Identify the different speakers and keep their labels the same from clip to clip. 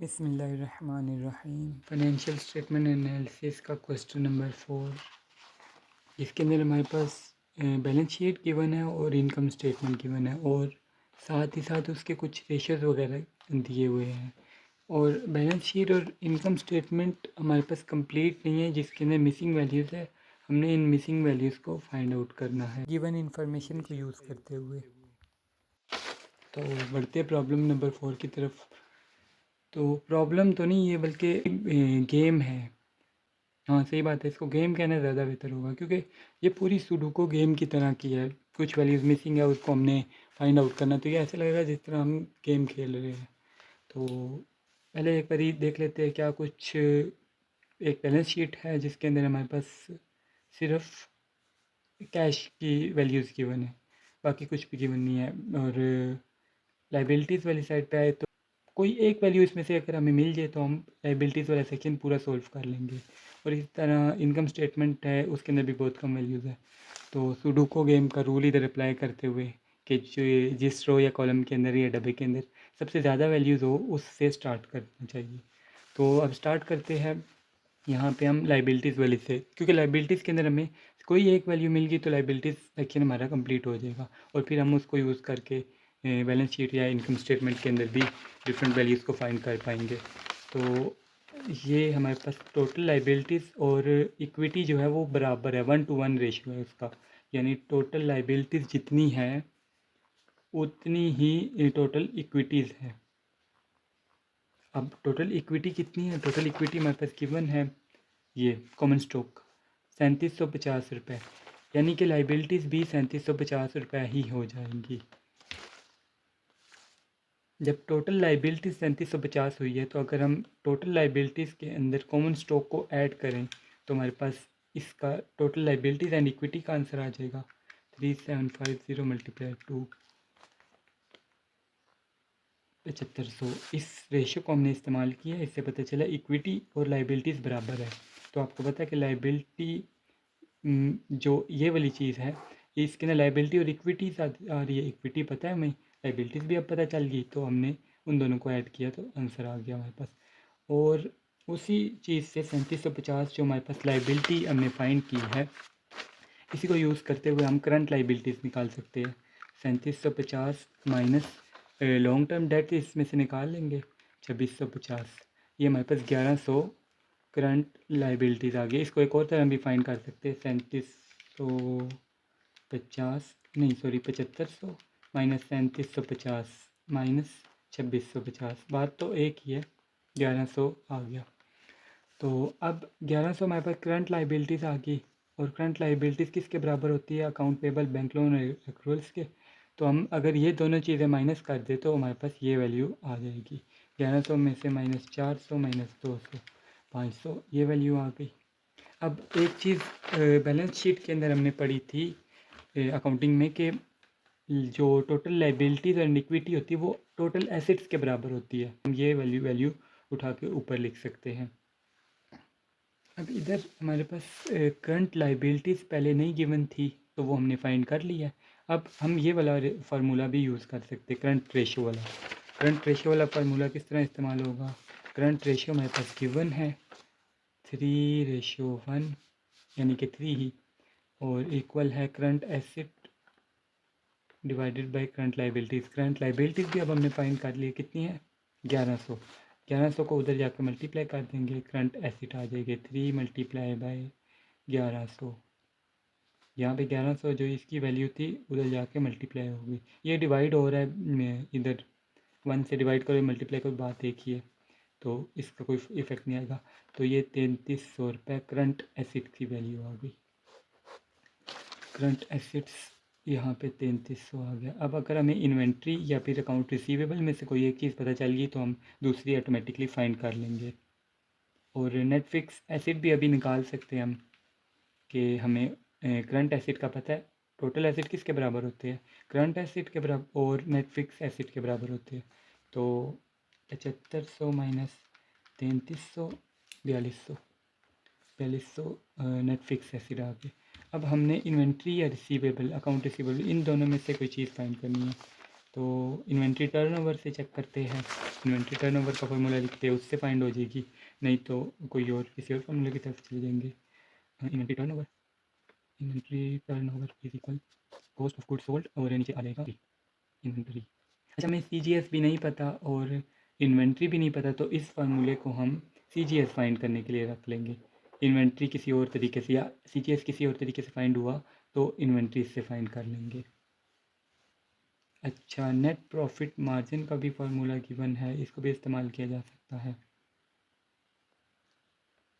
Speaker 1: बिस्मिल्लाहिर्रहमानिर्रहीम। Financial statement analysis का question number 4, जिसके अंदर हमारे पास बैलेंस शीट गिवन है और इनकम स्टेटमेंट गिवन है और साथ ही साथ उसके कुछ रेशियोज वगैरह दिए हुए हैं। और बैलेंस शीट और इनकम स्टेटमेंट हमारे पास कंप्लीट नहीं है, जिसके अंदर मिसिंग वैल्यूज़ है। हमने इन मिसिंग वैल्यूज़ को फाइंड आउट करना है गिवन इन्फॉर्मेशन को यूज़ करते हुए। तो बढ़ते हैं प्रॉब्लम नंबर 4 की तरफ। तो प्रॉब्लम तो नहीं है बल्कि गेम है। हाँ सही बात है, इसको गेम कहना ज़्यादा बेहतर होगा क्योंकि ये पूरी सुडोकू गेम की तरह की है। कुछ वैल्यूज़ मिसिंग है, उसको हमने फाइंड आउट करना, तो ये ऐसे लगेगा जिस तरह हम गेम खेल रहे हैं। तो पहले एक बारी देख लेते हैं क्या कुछ। एक बैलेंस शीट है जिसके अंदर हमारे पास सिर्फ कैश की वैल्यूज़ गिवन है, बाकी कुछ भी गिवन नहीं है। और लाइबिलिटीज़ वाली साइड पे आए तो कोई एक वैल्यू इसमें से अगर हमें मिल जाए तो हम लाइबिलिटीज़ वाला सेक्शन पूरा सोल्व कर लेंगे। और इस तरह इनकम स्टेटमेंट है, उसके अंदर भी बहुत कम वैल्यूज़ है। तो सुडोकू गेम का रूल इधर अप्लाई करते हुए कि जो जिस रो या कॉलम के अंदर या डब्बे के अंदर सबसे ज़्यादा वैल्यूज़ हो उससे स्टार्ट करना चाहिए। तो अब स्टार्ट करते हैं यहाँ पे हम लाइबिलिटीज़ वाली से, क्योंकि लाइबिलिटीज़ के अंदर हमें कोई एक वैल्यू मिल गई तो लाइबिलिटीज़ सेक्शन हमारा कंप्लीट हो जाएगा और फिर हम उसको यूज़ करके बैलेंस शीट या इनकम स्टेटमेंट के अंदर भी डिफरेंट वैल्यूज़ को फाइंड कर पाएंगे। तो ये हमारे पास टोटल लाइबिलिटीज़ और इक्विटी जो है वो बराबर है, 1:1 रेशियो है उसका। यानी टोटल लाइबिलिटीज़ जितनी है उतनी ही टोटल इक्विटीज़ है। अब टोटल इक्विटी कितनी है? टोटल इक्विटी हमारे पास गिवन है, ये कॉमन स्टॉक 3750 रुपये, यानी कि लाइबिलिटीज़ भी 3750 रुपये ही हो जाएंगी। जब टोटल लाइबिलिटीज़ 3750 हुई है तो अगर हम टोटल लाइबिलिटीज़ के अंदर कॉमन स्टॉक को ऐड करें तो हमारे पास इसका टोटल लाइबिलिटीज़ एंड इक्विटी का आंसर आ जाएगा 3750 मल्टीप्लाई 2 7500। इस रेशियो को हमने इस्तेमाल किया, इससे पता चला इक्विटी और लाइबिलिटीज़ बराबर है। तो आपको पता है कि लाइबिलिटी जो ये वाली चीज़ है इसके ना लाइबिलिटी और इक्विटी आ रही है। इक्विटी पता है हमें, लाइबिलिटीज़ भी अब पता चल गई, तो हमने उन दोनों को ऐड किया तो आंसर आ गया हमारे पास। और उसी चीज़ से 3750 जो हमारे पास लाइबिलिटी हमने फाइंड की है, इसी को यूज़ करते हुए हम करंट लाइबिलिटीज़ निकाल सकते हैं। 3750 माइनस लॉन्ग टर्म डेट इसमें से निकाल लेंगे 2650, ये हमारे पास 1100 करंट लाइबिलिटीज़ आ गई। इसको एक और तरह भी फाइंड कर सकते हैं, 3750 नहीं सॉरी 7500 माइनस 3750 माइनस 2650, बात तो एक ही है, 1100 आ गया। तो अब 1100 हमारे पास करंट लाइबिलिटीज़ आ गई। और करंट लाइबिलिटीज़ किसके बराबर होती है? अकाउंट पेबल, बैंक लोन और एक्रूअल्स के। तो हम अगर ये दोनों चीज़ें माइनस कर दें तो हमारे पास ये वैल्यू आ जाएगी। 1100 में से माइनस 400 माइनस 200 500, ये वैल्यू आ गई। अब एक चीज़ बैलेंस शीट के अंदर हमने पढ़ी थी अकाउंटिंग में कि जो टोटल लाइबिलिटीज़ और इक्विटी होती है वो टोटल एसेट्स के बराबर होती है। हम ये वैल्यू उठा के ऊपर लिख सकते हैं। अब इधर हमारे पास करंट लाइबिलिटीज़ पहले नहीं गिवन थी तो वो हमने फाइंड कर लिया है। अब हम ये वाला फार्मूला भी यूज़ कर सकते हैं, करंट रेशियो वाला। करंट रेशियो वाला फार्मूला किस तरह इस्तेमाल होगा? करंट रेशियो हमारे पास गिवन है 3:1, यानी कि 3 ही, और इक्वल है current asset divided by current liabilities. Current liabilities भी अब हमने फाइंड कर लिए, कितनी है? 1100। 1100 को उधर जाकर मल्टीप्लाई कर देंगे, करंट एसेट आ जाएगी 3 मल्टीप्लाई बाय 1100। यहाँ पे 1100 जो इसकी वैल्यू थी उधर जाके मल्टीप्लाई होगी। ये डिवाइड हो रहा है इधर 1 से डिवाइड करो मल्टीप्लाई करो, बात एक ही है, तो इसका कोई इफेक्ट नहीं आएगा। तो ये 3300 रुपये करंट एसेट की वैल्यू आ गई। करंट एसेट्स यहाँ पे 3300 आ गया। अब अगर हमें इन्वेंट्री या फिर अकाउंट रिसीवेबल में से कोई एक चीज़ पता चल गई तो हम दूसरी ऑटोमेटिकली फाइंड कर लेंगे। और नेट फिक्स एसेट भी अभी निकाल सकते हैं हम कि हमें करंट एसेट का पता है। टोटल एसेट किसके बराबर होते हैं? करंट एसेट के बराबर और नेट फिक्स एसेट के बराबर होते हैं। तो 7500 माइनस 3300 4200, 4200 नेट फिक्स एसेट आ गए। अब हमने इन्वेंट्री या रिसीवेबल, अकाउंट रिसीवेबल, इन दोनों में से कोई चीज़ फाइंड करनी है। तो इन्वेंट्री टर्नओवर से चेक करते हैं, इन्वेंट्री टर्नओवर का फॉर्मूला लिखते हैं, उससे फाइंड हो जाएगी, नहीं तो कोई और किसी और फॉर्मूले की तरफ चले जाएंगे। Inventory turnover is equal cost of goods sold और नीचे आ जाएगा इन्वेंट्री। अच्छा, हमें CGS भी नहीं पता और इन्वेंट्री भी नहीं पता, तो इस फार्मूले को हम CGS फाइंड करने के लिए रख लेंगे। इन्वेंट्री किसी और तरीके से या CGS किसी और तरीके से फाइंड हुआ तो इन्वेंट्री से फाइंड कर लेंगे। अच्छा, नेट प्रॉफिट मार्जिन का भी फार्मूला गिवन है, इसको भी इस्तेमाल किया जा सकता है।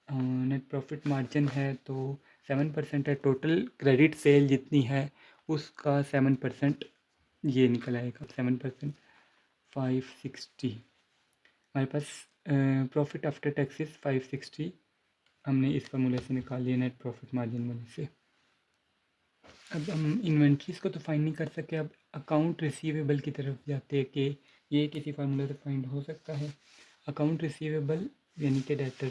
Speaker 1: नेट प्रॉफिट मार्जिन है तो 7% है, टोटल क्रेडिट सेल जितनी है उसका 7% ये निकल आएगा, 7% 560। हमारे पास प्रॉफिट आफ्टर टैक्सेस 560 हमने इस फार्मूले से निकाल लिया नेट प्रॉफिट मार्जिन वाले से। अब हम इन्वेंट्रीज को तो फाइंड नहीं कर सके, अब अकाउंट रिसीवेबल की तरफ जाते हैं कि ये किसी फार्मूले से फाइंड हो सकता है। अकाउंट रिसीवेबल यानी कि डेटर,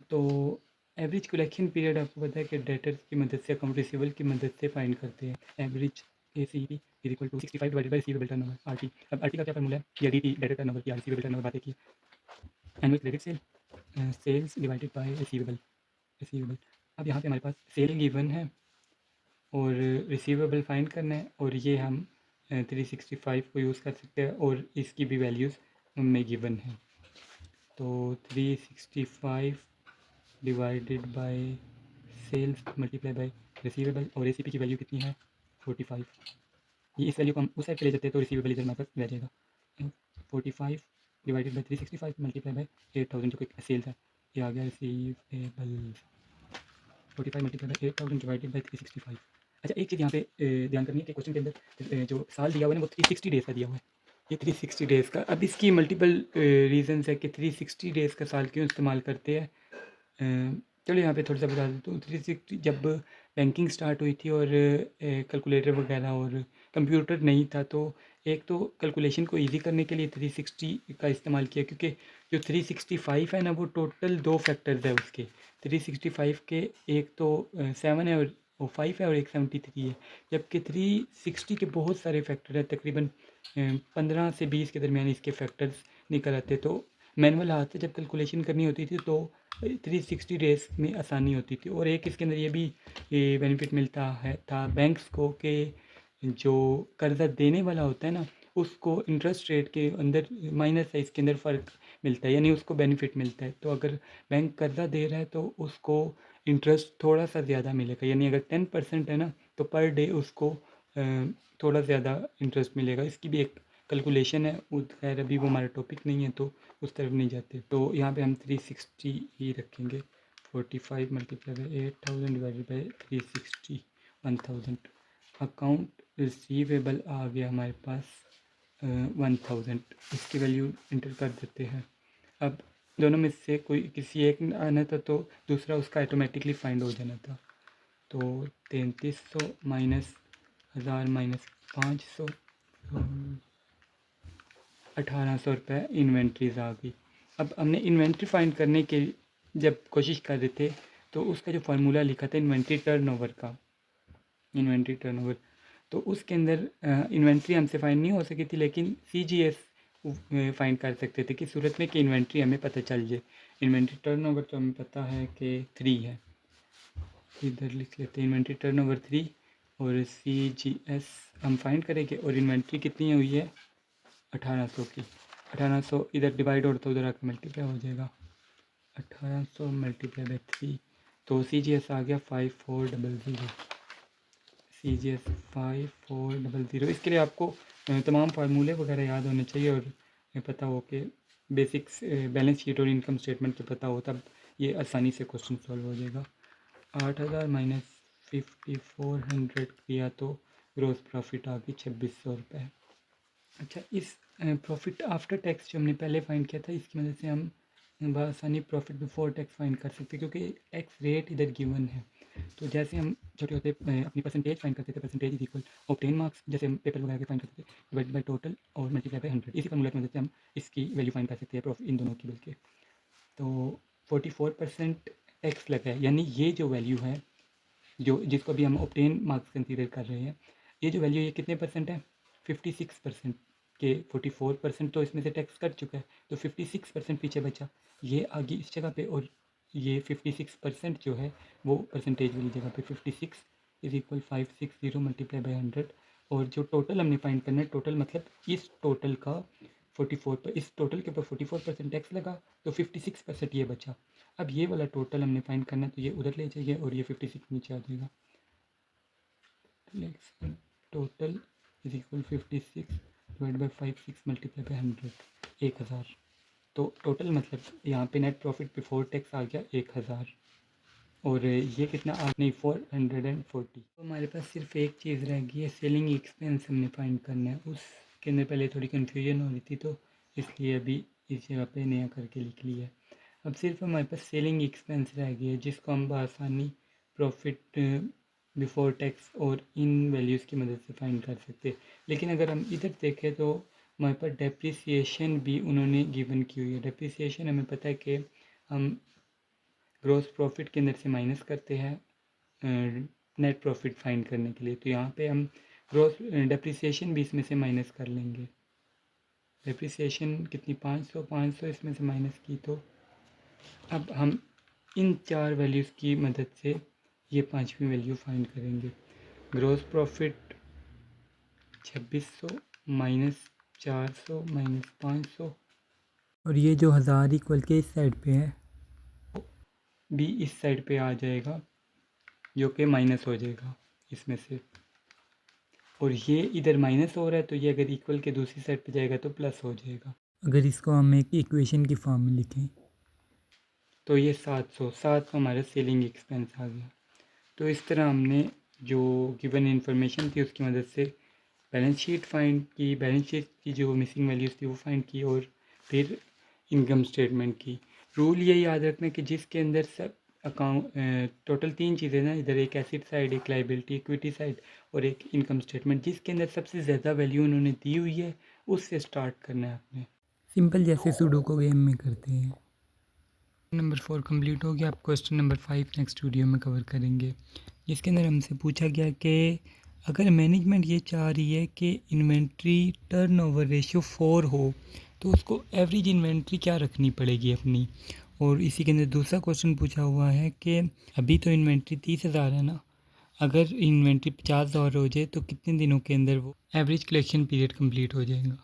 Speaker 1: तो एवरेज कलेक्शन पीरियड आपको पता है कि डेटर्स की मदद से, अकाउंट रिसीवेबल की मदद से फाइंड करते हैं। Average ACV is equal to 65 divided by receivable turnover RT। अब RT का क्या फार्मूला है, या DT डेटर टर्नओवर की, रिसीवेबल टर्नओवर बातें की, annual credit sale sales divided by receivable. अब यहाँ पे हमारे पास सेल गिवन है और रिसीवेबल फाइंड करना है, और ये हम 365 को यूज़ कर सकते हैं और इसकी भी वैल्यूज़ हमें गिवन है। तो 365 divided by sales multiply by receivable, और ACP की वैल्यू कितनी है 45। ये इस वैल्यू को हम उस साइड पे ले जाते हैं तो रिसीवेबल इधर हमारे पास रह जाएगा। 45 डिवाइडेड बाई 365 मल्टीप्लाई बाई 8000 जो कि सेल्स है, ये आ गया receivable. 45 multiply by 8000 divided by 365। अच्छा, एक चीज़ यहाँ पे ध्यान करनी है कि क्वेश्चन के अंदर जो साल दिया हुआ है ना वो 360 डेज़ का दिया हुआ है, ये 360 डेज़ का। अब इसकी मल्टीपल रीजंस है कि 360 डेज़ का साल क्यों इस्तेमाल करते हैं। चलो यहाँ पे थोड़ा सा बता देता हूँ। 360 जब बैंकिंग स्टार्ट हुई थी और कैलकुलेटर वगैरह और कंप्यूटर नहीं था, तो एक तो कैलकुलेशन को इजी करने के लिए 360 का इस्तेमाल किया, क्योंकि जो 365 है ना वो टोटल दो फैक्टर्स है उसके। 365 के एक तो 7 है और वो 5 है और एक 73 है, जबकि 360 के बहुत सारे फैक्टर है, तकरीबन 15 से 20 के दरमियान इसके फैक्टर्स निकल आते। तो मैनुअल हाथ से जब कैलकुलेशन करनी होती थी तो 360 डेज़ में आसानी होती थी। और एक इसके अंदर ये भी बेनिफिट मिलता है था बैंक्स को कि जो कर्ज़ा देने वाला होता है ना उसको इंटरेस्ट रेट के अंदर माइनस है, इसके अंदर फ़र्क मिलता है, यानी उसको बेनिफिट मिलता है। तो अगर बैंक कर्ज़ा दे रहा है तो उसको इंटरेस्ट थोड़ा सा ज़्यादा मिलेगा, यानी अगर 10% है ना तो पर डे उसको थोड़ा ज़्यादा इंटरेस्ट मिलेगा। इसकी भी एक कैलकुलेशन है, खैर अभी वो हमारा टॉपिक नहीं है तो उस तरफ नहीं जाते। तो यहाँ पे हम 360 ही रखेंगे। 45 multiply by 8000 divided by 360 1000। Account receivable आ गया हमारे पास 1000, इसकी वैल्यू इंटर कर देते हैं। अब दोनों में से कोई किसी एक आना था तो दूसरा उसका ऑटोमेटिकली फाइंड हो जाना था। तो 3300 माइनस 1000 माइनस 500 1800 रुपये इन्वेंट्रीज आ गई। अब हमने इन्वेंट्री फाइंड करने के जब कोशिश कर रहे थे तो उसका जो फार्मूला लिखा था इन्वेंट्री टर्नओवर का, इन्वेंट्री टर्नओवर, तो उसके अंदर इन्वेंट्री हमसे फाइंड नहीं हो सकी थी, लेकिन CGS फाइंड कर सकते थे कि सूरत में कि इन्वेंट्री हमें पता चल जाए। इन्वेंट्री टर्नओवर तो हमें पता है कि 3 है, इधर लिख लेते हैं इन्वेंट्री टर्नओवर 3, और CGS हम फाइंड करेंगे। और इन्वेंट्री कितनी हुई है 1800 की, 1800 इधर डिवाइड और तो उधर आकर मल्टीप्लाई हो जाएगा, 1800 मल्टीप्लाई बाई 3, तो CGS आ गया 5400। CGS 5400। इसके लिए आपको तमाम फार्मूले वगैरह याद होने चाहिए और पता हो कि बेसिक्स बैलेंस शीट और इनकम स्टेटमेंट तो पता हो, तब ये आसानी से क्वेश्चन सॉल्व हो जाएगा। 8000 माइनस 5400 किया तो ग्रोस प्रॉफिट आ गई 2600 रुपये। अच्छा, इस प्रॉफिट आफ्टर टैक्स जो हमने पहले फाइंड किया था इसकी मदद से हम बआसानी प्रॉफिट बिफोर टैक्स फाइंड कर सकते हैं, क्योंकि टैक्स रेट इधर गिवन है। तो जैसे हम छोटे होते अपनी परसेंटेज फाइंड करते थे, percentage is equal obtain marks, जैसे हम पेपर वगैरह के फाइंड करते थे, डिवाइड बाई टोटल और मल्टीप्लाई बाई 100। इसी फार्मूला की मदद से हम इसकी वैल्यू फाइंड कर सकते हैं प्रॉफिट इन दोनों की मिलके। तो 44% टैक्स लगा है, यानी ये जो वैल्यू है जो जिसको भी हम ऑब्टेन मार्क्स कंसीडर कर रहे हैं, ये जो वैल्यू ये कितने परसेंट है 56% के 44% तो इसमें से टैक्स कट चुका है, तो 56% पीछे बचा, ये आगे इस जगह पे, और ये 56% जो है वो परसेंटेज वाली जगह पे 56 इज इक्वल 560 मल्टीप्लाई बाई 100, और जो टोटल हमने फाइंड करना है, टोटल मतलब इस टोटल का 44 पर, इस टोटल के ऊपर 44% टैक्स लगा तो 56% ये बचा। अब ये वाला टोटल हमने फाइंड करना है, तो ये उधर ले जाइए और ये 56 नीचे आ जाएगा। Total is equal 56 divide by 56 multiply by 100, 1000। तो टोटल मतलब यहाँ पे नेट प्रॉफिट बिफोर टैक्स आ गया 1000, और ये कितना आ नहीं 440। तो हमारे पास सिर्फ एक चीज़ रह गई है, सेलिंग एक्सपेंस हमने फाइंड करना है। उसके अंदर पहले थोड़ी कन्फ्यूजन हो रही थी, तो इसलिए अभी इस जगह पे नया करके लिख लिया है। अब सिर्फ हमारे पास सेलिंग एक्सपेंस रह गई है, जिसको हम बआसानी प्रॉफिट बिफोर टैक्स और इन वैल्यूज़ की मदद से फाइंड कर सकते हैं। लेकिन अगर हम इधर देखें तो हमारे पास डेप्रिसिएशन भी उन्होंने गिवन की हुई है। डेप्रिसिएशन हमें पता है कि हम ग्रॉस प्रॉफिट के अंदर से माइनस करते हैं नेट प्रॉफिट फाइंड करने के लिए, तो यहाँ पे हम ग्रॉस डेप्रिसिएशन भी इसमें से माइनस कर लेंगे। डेप्रिसिएशन कितनी 500 इसमें से माइनस की, तो अब हम इन चार वैल्यूज़ की मदद से ये पांचवी वैल्यू फाइंड करेंगे। ग्रॉस प्रॉफिट 2600 माइनस 400 माइनस 500, और ये जो 1000 इक्वल के इस साइड पे है भी इस साइड पे आ जाएगा, जो कि माइनस हो जाएगा इसमें से, और ये इधर माइनस हो रहा है, तो ये अगर इक्वल के दूसरी साइड पे जाएगा तो प्लस हो जाएगा। अगर इसको हम एक इक्वेशन की फॉर्म में लिखें तो ये 700 हमारा सेलिंग एक्सपेंस आ गया। तो इस तरह हमने जो गिवन इन्फॉर्मेशन थी उसकी मदद से बैलेंस शीट फाइंड की, बैलेंस शीट की जो मिसिंग वैल्यूज़ थी वो फाइंड की, और फिर इनकम स्टेटमेंट की। रूल ये याद रखना कि जिसके अंदर सब अकाउंट टोटल 3 चीज़ें ना, इधर एक एसिड साइड, एक लाइबिलिटी इक्विटी साइड और एक इनकम स्टेटमेंट, जिसके अंदर सबसे ज़्यादा वैल्यू उन्होंने दी हुई है उससे स्टार्ट करना है आपने। सिंपल जैसे सुडोको गेम में करते हैं। नंबर 4 कंप्लीट हो गया। आप क्वेश्चन नंबर 5 नेक्स्ट वीडियो में कवर करेंगे, जिसके अंदर हमसे पूछा गया कि अगर मैनेजमेंट ये चाह रही है कि इन्वेंट्री टर्नओवर रेशियो 4 हो तो उसको एवरेज इन्वेंट्री क्या रखनी पड़ेगी अपनी। और इसी के अंदर दूसरा क्वेश्चन पूछा हुआ है कि अभी तो इन्वेंट्री 30,000 है ना, अगर इन्वेंट्री 50,000 हो जाए तो कितने दिनों के अंदर वो एवरेज कलेक्शन पीरियड कंप्लीट हो जाएगा।